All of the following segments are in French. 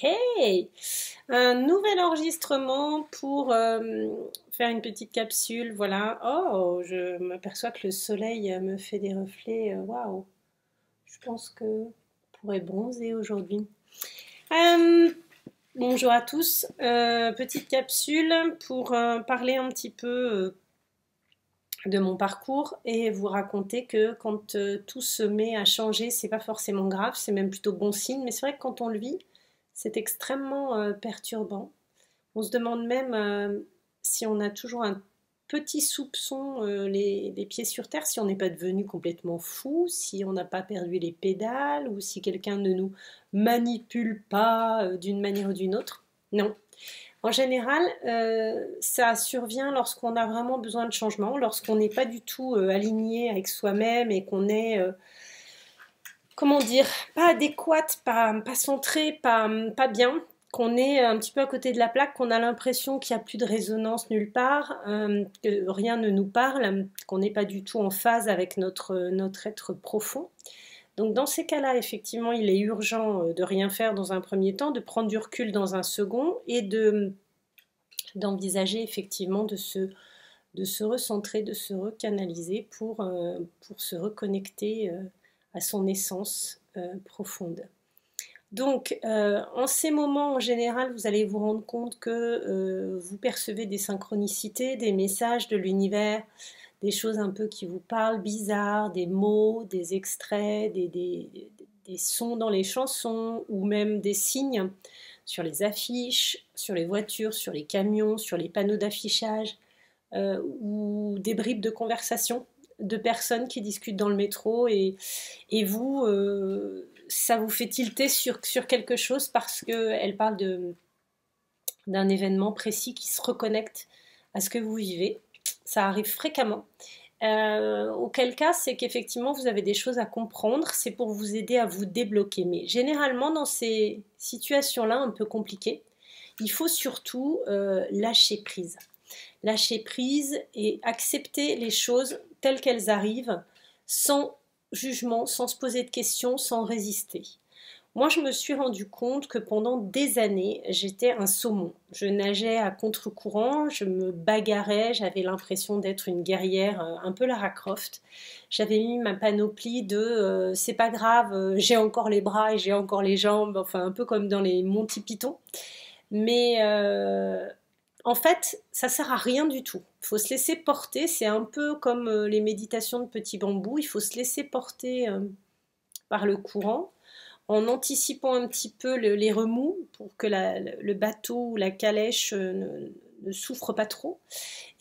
Hey! Un nouvel enregistrement pour faire une petite capsule, voilà. Oh, je m'aperçois que le soleil me fait des reflets. Waouh! Je pense que je pourrais bronzer aujourd'hui. Euh, Bonjour à tous. Petite capsule pour parler un petit peu de mon parcours et vous raconter que quand tout se met à changer, c'est pas forcément grave, c'est même plutôt bon signe, mais c'est vrai que quand on le vit, c'est extrêmement perturbant. On se demande même si on a toujours un petit soupçon les pieds sur terre, si on n'est pas devenu complètement fou, si on n'a pas perdu les pédales ou si quelqu'un ne nous manipule pas d'une manière ou d'une autre. Non, en général, ça survient lorsqu'on a vraiment besoin de changement, lorsqu'on n'est pas du tout aligné avec soi-même et qu'on est, comment dire, pas adéquate, pas centré, pas bien, qu'on est un petit peu à côté de la plaque, qu'on a l'impression qu'il n'y a plus de résonance nulle part, que rien ne nous parle, qu'on n'est pas du tout en phase avec notre être profond. Donc dans ces cas-là, effectivement, il est urgent de rien faire dans un premier temps, de prendre du recul dans un second et d'envisager effectivement de se recentrer, de se recanaliser pour se reconnecter à son essence profonde. Donc, en ces moments, en général, vous allez vous rendre compte que vous percevez des synchronicités, des messages de l'univers, des choses un peu qui vous parlent bizarres, des mots, des extraits, des sons dans les chansons ou même des signes sur les affiches, sur les voitures, sur les camions, sur les panneaux d'affichage ou des bribes de conversation de personnes qui discutent dans le métro et vous, ça vous fait tilter sur quelque chose parce qu'elle parle d'un événement précis qui se reconnecte à ce que vous vivez. Ça arrive fréquemment. Auquel cas, c'est qu'effectivement, vous avez des choses à comprendre, c'est pour vous aider à vous débloquer. Mais généralement, dans ces situations-là un peu compliquées, il faut surtout lâcher prise. Lâcher prise et accepter les choses telles qu'elles arrivent, sans jugement, sans se poser de questions, sans résister. Moi, je me suis rendu compte que pendant des années, j'étais un saumon. Je nageais à contre-courant, je me bagarrais, j'avais l'impression d'être une guerrière, un peu Lara Croft. J'avais mis ma panoplie de c'est pas grave, j'ai encore les bras et j'ai encore les jambes, enfin un peu comme dans les Monty Python. Mais en fait, ça sert à rien du tout. Il faut se laisser porter, c'est un peu comme les méditations de petits bambous, il faut se laisser porter par le courant en anticipant un petit peu les remous pour que le bateau ou la calèche ne souffre pas trop.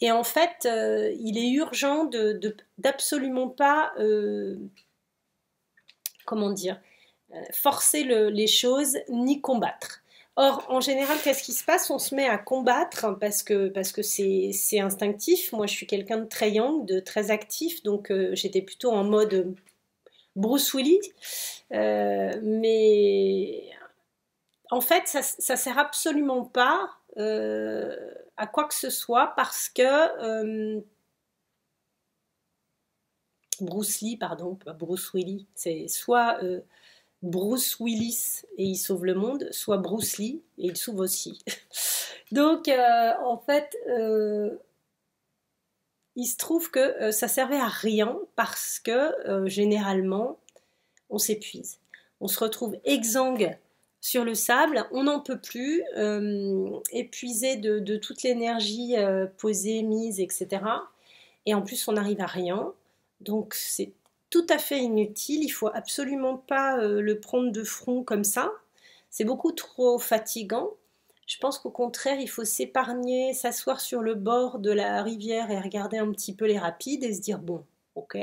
Et en fait, il est urgent d'absolument pas, comment dire, forcer les choses ni combattre. Or, en général, qu'est-ce qui se passe? On se met à combattre parce que c'est instinctif. Moi, je suis quelqu'un de très yang, de très actif, donc j'étais plutôt en mode Bruce Willis. Mais en fait, ça sert absolument pas à quoi que ce soit parce que Bruce Lee, pardon, pas Bruce Willis, c'est soit Bruce Willis et il sauve le monde, soit Bruce Lee et il sauve aussi. Donc, en fait, il se trouve que ça servait à rien parce que généralement, on s'épuise. On se retrouve exsangue sur le sable, on n'en peut plus, épuisé de toute l'énergie posée, mise, etc. Et en plus, on n'arrive à rien. Donc, c'est tout à fait inutile. Il faut absolument pas le prendre de front comme ça. C'est beaucoup trop fatigant. Je pense qu'au contraire, il faut s'épargner, s'asseoir sur le bord de la rivière et regarder un petit peu les rapides et se dire, bon, ok.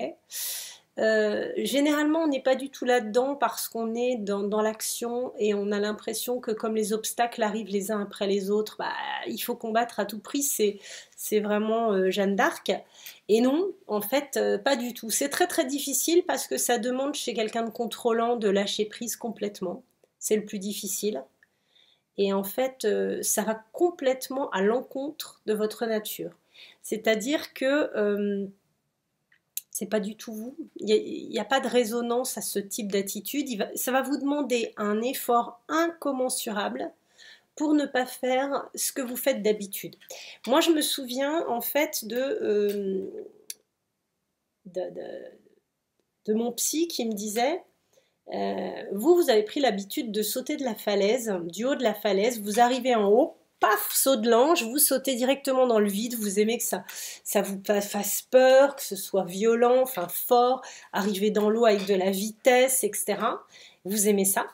Généralement, on n'est pas du tout là-dedans parce qu'on est dans l'action et on a l'impression que comme les obstacles arrivent les uns après les autres, bah, il faut combattre à tout prix. C'est vraiment Jeanne d'Arc. Et non, en fait, pas du tout. C'est très très difficile parce que ça demande chez quelqu'un de contrôlant de lâcher prise complètement. C'est le plus difficile. Et en fait, ça va complètement à l'encontre de votre nature. C'est-à-dire que c'est pas du tout vous. Il n'y a pas de résonance à ce type d'attitude. Ça va vous demander un effort incommensurable pour ne pas faire ce que vous faites d'habitude. Moi, je me souviens en fait de mon psy qui me disait vous avez pris l'habitude de sauter de la falaise, du haut de la falaise, vous arrivez en haut, paf, saut de l'ange, vous sautez directement dans le vide, vous aimez que ça vous fasse peur, que ce soit violent, enfin fort, arriver dans l'eau avec de la vitesse, etc. Vous aimez ça.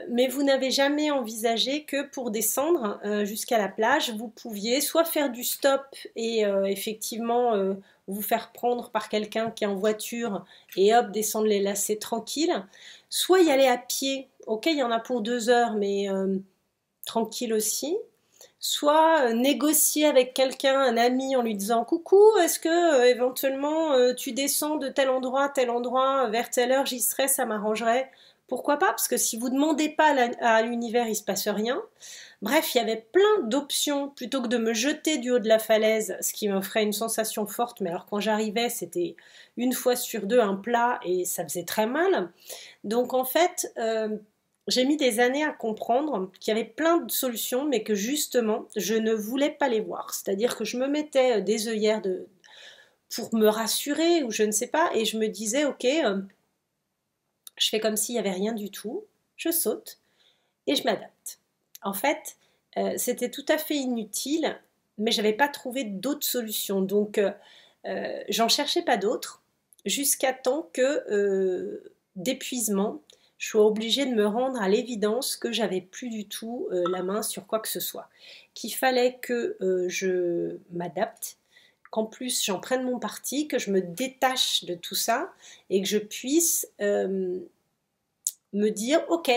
Mais vous n'avez jamais envisagé que pour descendre jusqu'à la plage, vous pouviez soit faire du stop et effectivement vous faire prendre par quelqu'un qui est en voiture et hop, descendre les lacets tranquille, soit y aller à pied, ok, il y en a pour 2 heures, mais tranquille aussi, soit négocier avec quelqu'un, un ami, en lui disant coucou, est-ce que éventuellement tu descends de tel endroit, vers telle heure, j'y serai, ça m'arrangerait. Pourquoi pas? Parce que si vous ne demandez pas à l'univers, il ne se passe rien. Bref, il y avait plein d'options plutôt que de me jeter du haut de la falaise, ce qui m'offrait une sensation forte. Mais alors quand j'arrivais, c'était une fois sur 2 un plat et ça faisait très mal. Donc en fait, j'ai mis des années à comprendre qu'il y avait plein de solutions, mais que justement, je ne voulais pas les voir. C'est-à-dire que je me mettais des œillères pour me rassurer ou je ne sais pas, et je me disais, ok, je fais comme s'il n'y avait rien du tout, je saute et je m'adapte. En fait, c'était tout à fait inutile, mais je n'avais pas trouvé d'autres solutions. Donc, j'en cherchais pas d'autres, jusqu'à temps que, d'épuisement, je sois obligée de me rendre à l'évidence que j'avais plus du tout la main sur quoi que ce soit. Qu'il fallait que je m'adapte, qu'en plus j'en prenne mon parti, que je me détache de tout ça et que je puisse me dire ok,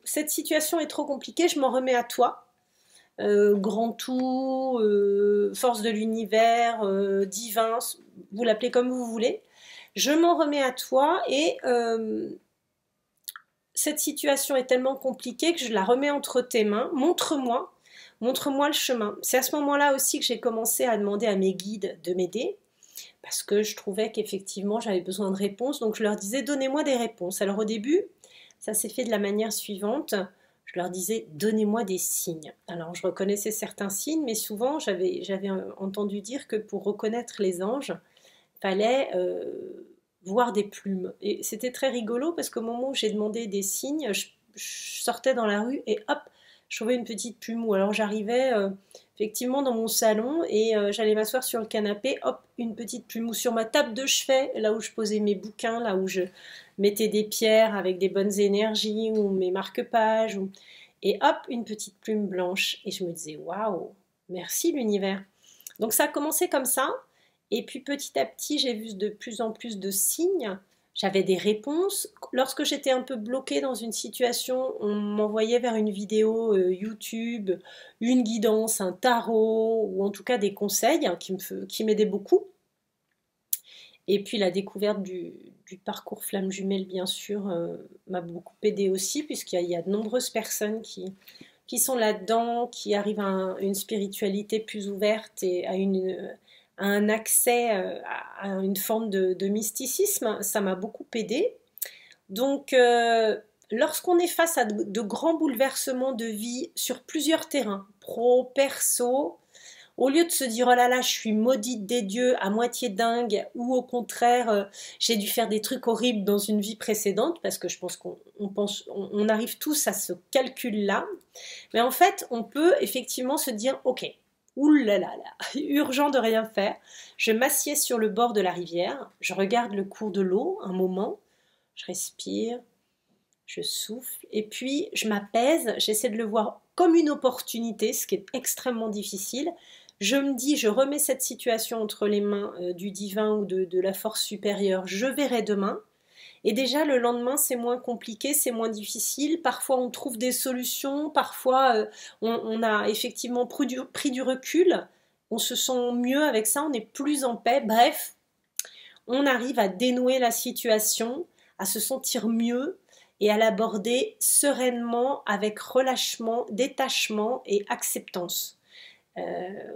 cette situation est trop compliquée, je m'en remets à toi, grand tout, force de l'univers, divin, vous l'appelez comme vous voulez, je m'en remets à toi et cette situation est tellement compliquée que je la remets entre tes mains, montre-moi le chemin. C'est à ce moment-là aussi que j'ai commencé à demander à mes guides de m'aider, parce que je trouvais qu'effectivement j'avais besoin de réponses, donc je leur disais donnez-moi des réponses. Alors au début, ça s'est fait de la manière suivante, je leur disais donnez-moi des signes. Alors je reconnaissais certains signes, mais souvent j'avais entendu dire que pour reconnaître les anges, il fallait voir des plumes. Et c'était très rigolo parce qu'au moment où j'ai demandé des signes, je sortais dans la rue et hop, je trouvais une petite plume. Ou alors j'arrivais effectivement dans mon salon et j'allais m'asseoir sur le canapé, hop, une petite plume. Ou sur ma table de chevet, là où je posais mes bouquins, là où je mettais des pierres avec des bonnes énergies ou mes marque-pages. Et hop, une petite plume blanche. Et je me disais, waouh, merci l'univers. Donc ça a commencé comme ça. Et puis petit à petit, j'ai vu de plus en plus de signes. J'avais des réponses. Lorsque j'étais un peu bloquée dans une situation, on m'envoyait vers une vidéo YouTube, une guidance, un tarot, ou en tout cas des conseils qui m'aidaient beaucoup. Et puis la découverte du parcours flamme jumelle, bien sûr, m'a beaucoup aidée aussi, puisqu'il y a de nombreuses personnes qui sont là-dedans, qui arrivent à une spiritualité plus ouverte et à un accès à une forme de mysticisme. Ça m'a beaucoup aidé. Donc, lorsqu'on est face à de grands bouleversements de vie sur plusieurs terrains, pro, perso, au lieu de se dire oh là là, je suis maudite des dieux, à moitié dingue, ou au contraire, j'ai dû faire des trucs horribles dans une vie précédente, parce que je pense qu'on arrive tous à ce calcul-là. Mais en fait, on peut effectivement se dire ok, oulala, urgent de rien faire. Je m'assieds sur le bord de la rivière, je regarde le cours de l'eau un moment, je respire, je souffle, et puis je m'apaise, j'essaie de le voir comme une opportunité, ce qui est extrêmement difficile. Je me dis, je remets cette situation entre les mains du divin ou de la force supérieure, je verrai demain. Et déjà, le lendemain, c'est moins compliqué, c'est moins difficile. Parfois, on trouve des solutions. Parfois, on a effectivement pris du recul. On se sent mieux avec ça, on est plus en paix. Bref, on arrive à dénouer la situation, à se sentir mieux et à l'aborder sereinement avec relâchement, détachement et acceptance.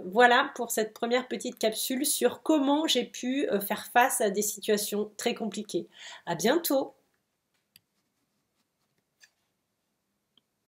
Voilà pour cette première petite capsule sur comment j'ai pu faire face à des situations très compliquées. À bientôt!